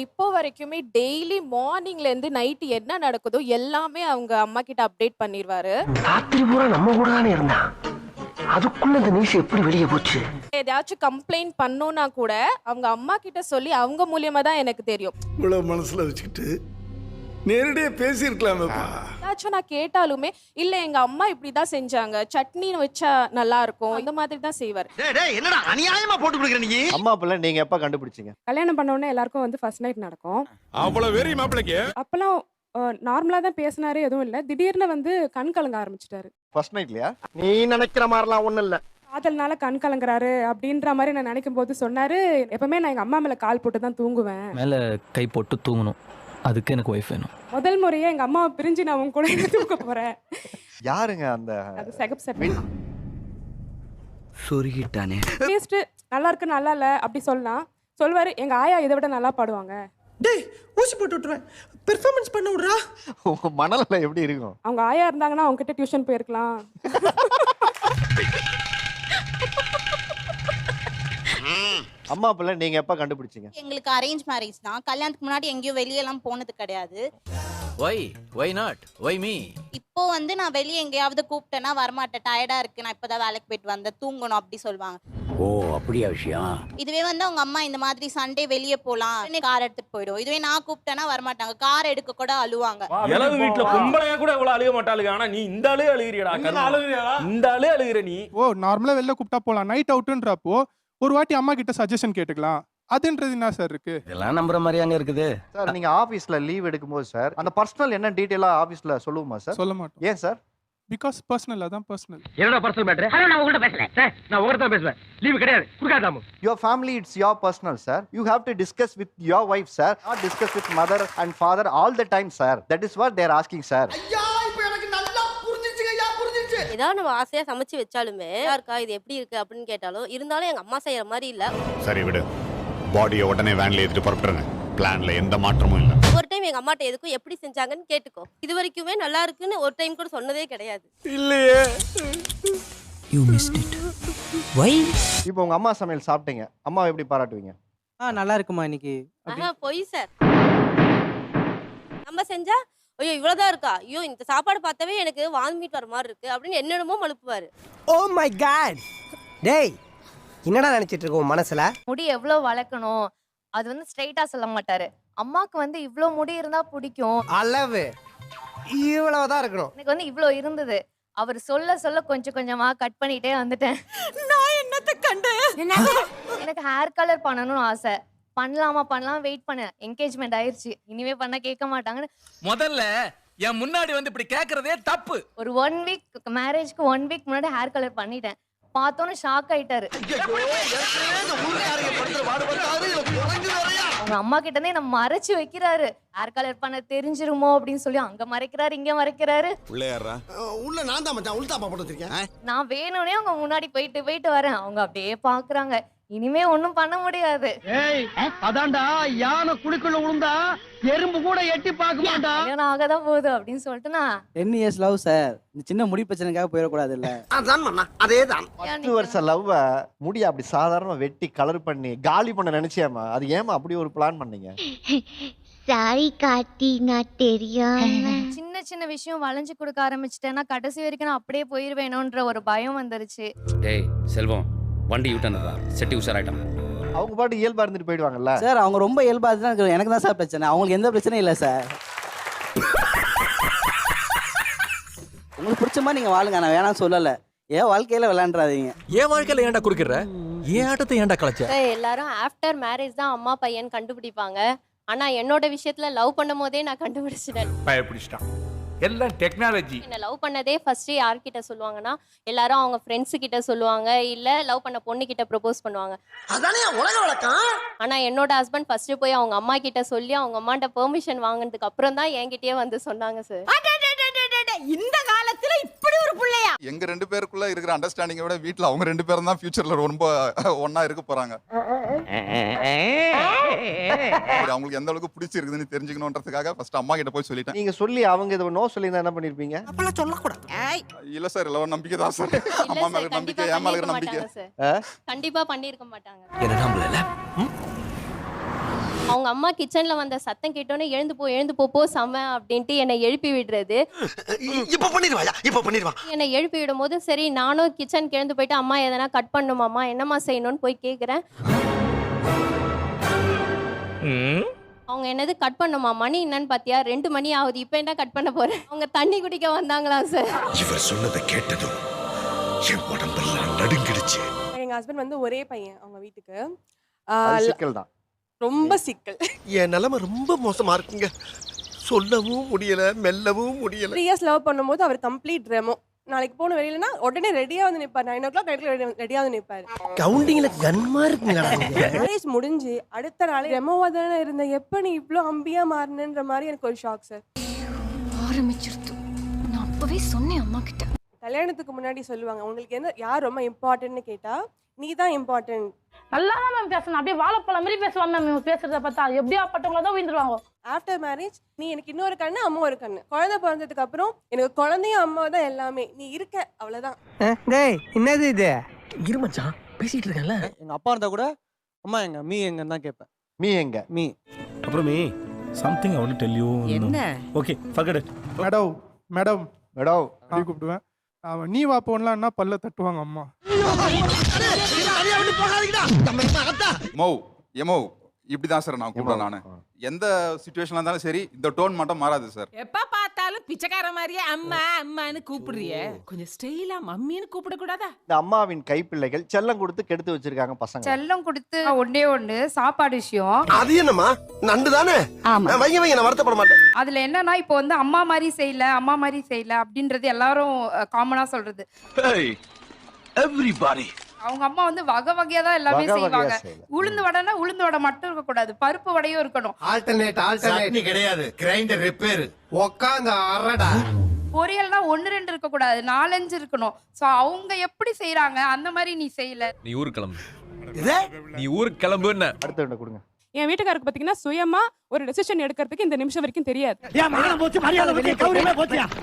இப்போ வரைக்குமே டெய்லி மார்னிங்ல இருந்து நைட் என்ன நடக்குதோ எல்லாமே அவங்க அம்மா கிட்ட அப்டேட் பண்ணிடுவாரு. ராத்திரி பூரா நம்ம கூட தானே இருந்தான், அதுக்குள்ள இந்த நியூஸ் எப்படி வெளியே போச்சு? ஏதாச்சும் கம்ப்ளைண்ட் பண்ணோம்னா கூட அவங்க அம்மா கிட்ட சொல்லி அவங்க மூலியமா தான் எனக்கு தெரியும். இவ்வளவு மனசுல வச்சுக்கிட்டு நேரடியா பேசியிருக்கலாமேப்பா. ஏதாச்சும் நான் கேட்டாலுமே இல்ல எங்க அம்மா இப்படிதான் செஞ்சாங்க, சட்னி வச்சா நல்லா இருக்கும், இந்த மாதிரி தான் செய்வார். என்னடா அநியாயமா போட்டு கொடுக்குற நீ? அம்மா பிள்ளை நீங்க எப்ப கண்டுபிடிச்சீங்க? கல்யாணம் பண்ண உடனே எல்லாருக்கும் வந்து ஃபர்ஸ்ட் நைட் நடக்கும். அவ்வளவு வெறி மாப்பிளைக்கு. அப்பெல்லாம் நார்மலா தான் பேசினாரு, எதுவும் இல்ல. திடீர்னு வந்து கண் கலங்க ஆரம்பிச்சிட்டாரு. ஃபர்ஸ்ட் நைட்லயா? நீ நினைக்கிற மாதிரிலாம் ஒண்ணும் இல்ல. காதல்னால கண் கலங்குறாரு அப்படின்ற மாதிரி நான் நினைக்கும் போது சொன்னாரு, எப்பவுமே நான் எங்க அம்மா மேல கால் போட்டு தான் தூங்குவேன், மேல கை போட்டு தூங்கணும், அதுக்கு எனக்கு ஒய்ஃப் வேணும். முதல் முறையே எங்க அம்மாவை பிரிஞ்சு நான் உங்க கூட தூங்க போறேன். யாருங்க அந்த? அது செகப் செட். சொருகிட்டானே. டேஸ்ட் நல்லா இருக்கு நல்லா இல்ல அப்படி சொல்லலாம். சொல்வாரு எங்க ஆயா இதை விட நல்லா பாடுவாங்க. டேய் ஊசி போட்டு விட்டுறேன், பெர்ஃபார்மன்ஸ் பண்ண விடுறா. உங்க மனநிலை எப்படி இருக்கும்? அவங்க ஆயா இருந்தாங்கன்னா அவங்க கிட்ட டியூஷன் போயிருக்கலாம். அம்மா பிள்ளை நீங்க எப்ப கண்டுபிடிச்சீங்க? எங்களுக்கு அரேஞ்ச் மேரேஜ் தான். கல்யாணத்துக்கு முன்னாடி எங்கேயும் வெளியெல்லாம் போனது கிடையாது. Why not? Why me? இப்போ வந்து நான் வெளியே எங்கேயாவது கூப்பிட்டேன்னா வரமாட்டேன், டயர்டா இருக்கு, நான் இப்பதான் வேலைக்கு போயிட்டு வந்தேன், தூங்கணும் அப்படி சொல்லுவாங்க. ஓ அப்படியா விஷயம்? இதுவே வந்து அவங்க அம்மா இந்த மாதிரி சண்டே வெளியே போலாம் கார் எடுத்துட்டு போயிடும். இதுவே நான் கூப்பிட்டேன்னா வரமாட்டாங்க, கார் எடுக்க கூட அழுவாங்க. இளவு வீட்டுல பொம்பளையா கூட இவ்வளவு அழுக மாட்டாளுங்க, ஆனா நீ இந்த ஆளே அழுகிறியடா. இந்த ஆளே அழுகிற நீ. ஓ நார்மலா வெளில கூப்பிட்டா போலாம், நைட் அவுட்ன்றப்போ ஒரு வாட்டி அம்மா கிட்ட சஜஷன் கேட்டுக்கலாம், அதுன்றது என்ன சார் இருக்கு? இதெல்லாம் நம்புற மாதிரியாங்க இருக்குது சார் நீங்க ஆபீஸ்ல லீவ் எடுக்கும்போது சார் அந்த பர்சனல் என்ன டீடைலா ஆபீஸ்ல சொல்லுவோமா சார்? சொல்ல மாட்டோம். ஏன் சார்? பிகாஸ் பர்சனல், அதான் பர்சனல். என்னடா பர்சனல் மேட்டர்? நான் உங்ககிட்ட பேசல சார், நான் உங்ககிட்ட தான் பேசுவேன். லீவ் கிடையாது, குடுக்காதாமு. Your family, it's your personal sir. You have to discuss with your wife sir, not discuss with mother and father all the time sir. That is what they are asking sir. ஐயா இப்போ எனக்கு நல்லா புரிஞ்சிருச்சுங்க, ஐயா புரிஞ்சிருச்சு. ஏதாவது நம்ம ஆசையா சமைச்சு வச்சாலுமே இருக்கா இது எப்படி இருக்கு அப்படின்னு கேட்டாலும் இருந்தாலும் எங்க அம்மா செய்யற மாதிரி இல்ல. சரி விடு, பாடியை உடனே வேன்ல ஏத்திட்டு புறப்படுறேன். பிளான்ல எந்த மாற்றமும் இல்ல. ஒரு டைம் எங்க அம்மாட்ட எதுக்கும் எப்படி செஞ்சாங்கன்னு கேட்டுக்கோ. இது வரைக்குமே நல்லா இருக்குன்னு ஒரு டைம் கூட சொன்னதே கிடையாது. இல்லையே. You missed it. Why? இப்போ உங்க அம்மா சமையல் சாப்பிட்டீங்க, அம்மா எப்படி பாராட்டுவீங்க? நல்லா இருக்குமா இன்னைக்கு? பொய் சார். நம்ம செஞ்சா ஐயோ இவ்வளவுதான் இருக்கா, ஐயோ இந்த சாப்பாடு பார்த்தாவே எனக்கு வாமிட் வர மாதிரி இருக்கு அப்படின்னு என்னென்னமோ மழுப்புவாரு. Oh my God. டேய் என்னடா நினைச்சிட்டு இருக்க உன் மனசுல? முடி எவ்வளவு வளர்க்கணும் அது வந்து ஸ்ட்ரைட்டா சொல்ல மாட்டாரு. அம்மாக்கு வந்து இவ்ளோ முடி இருந்தா பிடிக்கும், அளவு இவ்வளவுதான் இருக்கணும். எனக்கு வந்து இவ்ளோ இருந்தது. அவர் சொல்ல சொல்ல கொஞ்சம் கொஞ்சமா கட் பண்ணிட்டே வந்துட்டேன். நான் என்னத்த கண்டேன்? எனக்கு ஹேர் கலர் பண்ணணும்னு ஆசை. பண்ணலாம் வெயிட் பண்ண, என்கேஜ்மெண்ட் ஆயிருச்சு, இனிமே பண்ண கேட்க மாட்டாங்கன்னு முதல்ல என் முன்னாடி வந்து இப்படி கேக்குறதே தப்பு. ஒரு 1 வீக் மேரேஜ்க்கு 1 வீக் முன்னாடி ஹேர் கலர் பண்ணிட்டேன். பார்த்தோன்னு ஷாக் ஆயிட்டாரு. அவங்க அம்மா கிட்ட இருந்தே நம்ம மறைச்சு வைக்கிறாரு. ஹேர் கலர் பண்ண தெரிஞ்சிருமோ அப்படின்னு சொல்லி அங்க மறைக்கிறாரு இங்க மறைக்கிறாரு. உள்ள நான் தான் மச்சான் உள்தாப்பா போட்டு வச்சிருக்கேன். நான் வேணும்னே அவங்க முன்னாடி போயிட்டு வரேன். அவங்க அப்படியே பாக்குறாங்க. இனிமே ஒண்ணும் பண்ண முடியாது. ஏய் அதான்டா யானை குளிக்குள்ள விழுந்தா எறும்பு கூட எட்டி பார்க்க மாட்டா. கல்யாணம் ஆகதான் போகுது அப்படின்னு சொல்லிட்டு நான் 10 years லவ் சார், இந்த சின்ன முடி பிரச்சனைக்காக போயிட கூடாது இல்ல. அதான் மண்ணா அதேதான். 10 வருஷ லவ்வ முடிய அப்படி சாதாரணமா வெட்டி கலர் பண்ணி காலி பண்ண நினைச்சியாமா? அது ஏமா அப்படி ஒரு பிளான் பண்ணீங்க? சாரி காட்டி நான் தெரியாம சின்ன சின்ன விஷயம் வளைஞ்சு கொடுக்க ஆரம்பிச்சிட்டேன்னா கடைசி வரைக்கும் நான் அப்படியே போயிருவேணும்ன்ற ஒரு பயம் வந்துருச்சு. டேய் செல்வம், வண்டி யூட்டனதா செட்டி உஷாராயிட்டான். அவங்க பாட்டு இயல்பா இருந்துட்டு போயிடுவாங்கல்ல சார். அவங்க ரொம்ப இயல்பா தான், எனக்கு தான் சார் பிரச்சனை, அவங்களுக்கு எந்த பிரச்சனையும் இல்லை சார். உங்களுக்கு பிடிச்ச மாதிரி நீங்க வாழுங்க, நான் வேணாம் சொல்லல. ஏன் வாழ்க்கையில விளையாண்டுறாதீங்க. ஏன் வாழ்க்கையில ஏன்டா குறுக்கிற? ஏன் ஆட்டத்தை ஏன்டா கலச்ச? எல்லாரும் ஆஃப்டர் மேரேஜ் தான் அம்மா பையன் கண்டுபிடிப்பாங்க. ஆனா என்னோட விஷயத்துல லவ் பண்ணும் போதே நான் கண்டுபிடிச்சிட்டேன். பயப்பிடிச்சிட்டான். எல்லாம் டெக்னாலஜி. என்ன லவ் பண்ணதே ஃபர்ஸ்ட் யார்கிட்ட சொல்லுவாங்கன்னா எல்லாரும் அவங்க ஃப்ரெண்ட்ஸ் கிட்ட சொல்லுவாங்க, இல்ல லவ் பண்ண பொண்ணு கிட்ட ப்ரொபோஸ் பண்ணுவாங்க. அதானே உலக வழக்கம். ஆனா என்னோட ஹஸ்பண்ட் ஃபர்ஸ்ட் போய் அவங்க அம்மா கிட்ட சொல்லி அவங்க அம்மாட்ட பெர்மிஷன் வாங்கினதுக்கு அப்புறம் தான் என்கிட்டயே வந்து சொன்னாங்க சார். இந்த காலத்துல இப்படி ஒரு பிள்ளையா? எங்க 2 பேருக்குள்ள இருக்கிற அண்டர்ஸ்டாண்டிங்கை விட வீட்ல அவங்க 2 பேரும் தான் ஃபியூச்சர்ல ரொம்ப ஒண்ணா இருக்க போறாங்க. அவங்களுக்கு எந்த அளவுக்கு பிடிச்சிருக்குதுன்னு தெரிஞ்சுக்கணும்ன்றதுக்காக ஃபர்ஸ்ட் அம்மா கிட்ட போய் சொல்லிட்டேன். நீங்க சொல்லி அவங்க இத நோ சொல்லி என்ன பண்ணிருப்பீங்க? அப்பலாம் சொல்ல கூடாது. இல்ல சார், எல்லாம் நம்பிக்கை தான் சார். அம்மா மேல நம்பிக்கை, என் மேல நம்பிக்கை. கண்டிப்பா பண்ணிருக்க மாட்டாங்க. என்ன நம்பல? அவங்க அம்மா கிச்சன்ல வந்த சத்தம் கேட்டோன்னே எழுந்து போ செம அப்படின்ட்டு என்னை எழுப்பி விடுறது. இப்ப பண்ணிடுவா என்னை எழுப்பி விடும் போது சரி நானும் கிச்சனுக்கு எழுந்து போயிட்டு அம்மா எதனா கட் பண்ணுமாம்மா என்னம்மா செய்யணும்னு போய் கேட்குறேன். அவங்க என்னது கட் பண்ணுமா, மணி என்னன்னு பாத்தியா 2 மணி ஆகுது, இப்போ என்ன கட் பண்ண போறேன். அவங்க தண்ணி குடிக்க வந்தாங்களா சார். இவர் சொன்னதை கேட்டதும் என் உடம்பெல்லாம் நடுங்கிடுச்சு. எங்க ஹஸ்பண்ட் வந்து ஒரே பையன் அவங்க வீட்டுக்கு. சிக்கல் தான், ரொம்ப சிக்கல். என் நிலைமை ரொம்ப மோசமா இருக்குங்க. சொல்லவும் முடியல, மெல்லவும் முடியல. 3 இயர்ஸ் லவ் பண்ணும்போது அவர் கம்ப்ளீட் ரெமோ. நாளைக்கு போன வெளியிலனா உடனே ரெடியா வந்து நிப்பாரு. 9 o'clock ரெடியா வந்து நிப்பாரு. கவுண்டிங்ல கன்மா இருக்குங்க. மேரேஜ் முடிஞ்சு அடுத்த நாள் ரெமோவா தானே இருந்த, எப்ப நீ இவ்ளோ அம்பியா மாறினன்ற மாதிரி எனக்கு ஒரு ஷாக் சார். ஆரம்பிச்சிருச்சு. நான் அப்பவே சொன்னேன் அம்மா கிட்ட. கல்யாணத்துக்கு முன்னாடி சொல்லுவாங்க உங்களுக்கு என்ன யார் ரொம்ப இம்பார்ட்டன்ட்னு கேட்டா நீ தான் இம்பார்ட்டன்ட். நல்லா தான் மேம் பேசணும், அப்படியே வாழைப்பழம் மாதிரி பேசுவாங்க மேம். பேசுறத பார்த்தா எப்படியா பட்டவங்கள தான் விழுந்துருவாங்க. ஆஃப்டர் மேரேஜ் நீ எனக்கு இன்னொரு கண்ணு அம்மா ஒரு கண்ணு. குழந்தை பிறந்ததுக்கு அப்புறம் எனக்கு குழந்தையும் அம்மா தான் எல்லாமே, நீ இருக்க அவ்வளவுதான். டேய் என்னது இது? இருமச்சான் பேசிட்டு இருக்கேன்ல. எங்க அப்பா இருந்தா கூட அம்மா எங்க மீ எங்கன்னு தான் கேட்பேன். மீ எங்க மீ அப்புறமே something I want to tell you. என்ன? Okay forget it. Madam madam madam அப்படி கூப்பிடுவேன். நீ வா போன்லான்னா பல்ல தட்டுவாங்க அம்மா. எமோ இப்படிதான் சார் நான் கூப்பிடுறேன். நானு எந்த சுச்சுவேஷன்ல இருந்தாலும் சரி இந்த டோன் மட்டும் மாறாது சார். எப்ப பார்த்தாலும் பிச்சைக்கார மாதிரியே அம்மா அம்மான்னு கூப்பிடுறியே, கொஞ்சம் ஸ்டைலா மம்மின்னு கூப்பிட கூடாதா? இந்த அம்மாவின் கைப்பிள்ளைகள் செல்லம் கொடுத்து கெடுத்து வச்சிருக்காங்க பசங்க. செல்லம் கொடுத்து ஒண்ணு சாப்பாடு விஷயம். அது என்னமா நண்டு தானே? வைங்க நான் வருத்தப்பட மாட்டேன். அதுல என்னன்னா இப்போ வந்து அம்மா மாதிரி செய்யல அப்படின்றது எல்லாரும் காமனா சொல்றது. எவ்ரிபாடி அவங்க அம்மா வந்து வகை வகையா தான் எல்லாமே செய்வாங்க. உளுந்து வடைனா உளுந்து வடை மட்டும் இருக்க கூடாது, பருப்பு வடையும் இருக்கணும். ஆல்டர்னேட் கிடையாது, கிரைண்டர் ரிப்பேர். உட்கார்ந்து அரடா. பொரியல்னா 1-2 இருக்க கூடாது, 4-5 இருக்கணும். சோ அவங்க எப்படி செய்யறாங்க அந்த மாதிரி நீ செய்யல. நீ ஊருக்கு கிளம்புன்னு அடுத்த கொடுங்க. என் வீட்டுக்காருக்கு பாத்தீங்கன்னா சுயமா ஒரு டெசிஷன் எடுக்கிறதுக்கு இந்த நிமிஷம் வரைக்கும் தெரியாது.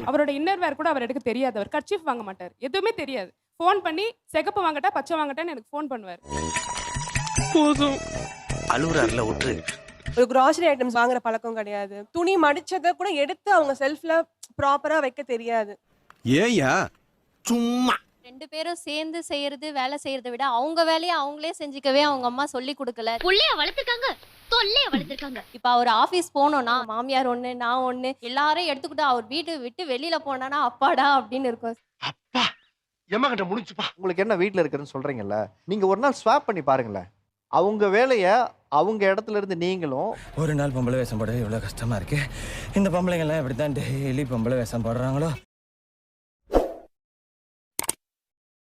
அவரோட இன்னர்வேர் கூட அவர் எடுக்க தெரியாது. அவர் கர்ச்சீஃப் வாங்க மாட்டார், எதுவுமே தெரியாது. ஃபோன் பண்ணி சிகப்பு வாங்கட்டா பச்சை வாங்கட்டான்னு எனக்கு ஃபோன் பண்ணுவார். போதும் அலுவலர்ல விட்டு. ஒரு கிராசரி ஐட்டம்ஸ் வாங்குற பழக்கம் கிடையாது. துணி மடிச்சதை கூட எடுத்து அவங்க செல்ஃப்ல ப்ராப்பரா வைக்க தெரியாது. ஏயா சும்மா 2 பேரும் சேர்ந்து செய்யறது வேலை செய்யறதை விட அவங்க வேலையை அவங்களே செஞ்சுக்கவே அவங்க அம்மா சொல்லி கொடுக்கல. புள்ளைய வளர்த்துருக்காங்க. இப்ப அவர் ஆபீஸ் போனோம்னா மாமியார் ஒண்ணு நான் ஒண்ணு எல்லாரும் எடுத்துக்கிட்டு அவர் வீட்டு விட்டு வெளியில போனானா அப்பாடா அப்படின்னு இருக்கும். அப்பா எம்மா கிட்ட முடிச்சுப்பா. உங்களுக்கு என்ன வீட்டில் இருக்குன்னு சொல்றீங்கல்ல, நீங்க ஒரு நாள் ஸ்வாப் பண்ணி பாருங்களேன். அவங்க வேலையை அவங்க இடத்துல இருந்து நீங்களும். ஒரு நாள் பொம்பளை வேஷம் போட இவ்வளவு கஷ்டமா இருக்கு. இந்த பொம்பளைங்கெல்லாம் எப்படித்தான் டெய்லி பொம்பளை வேஷம் போடுறாங்களோ.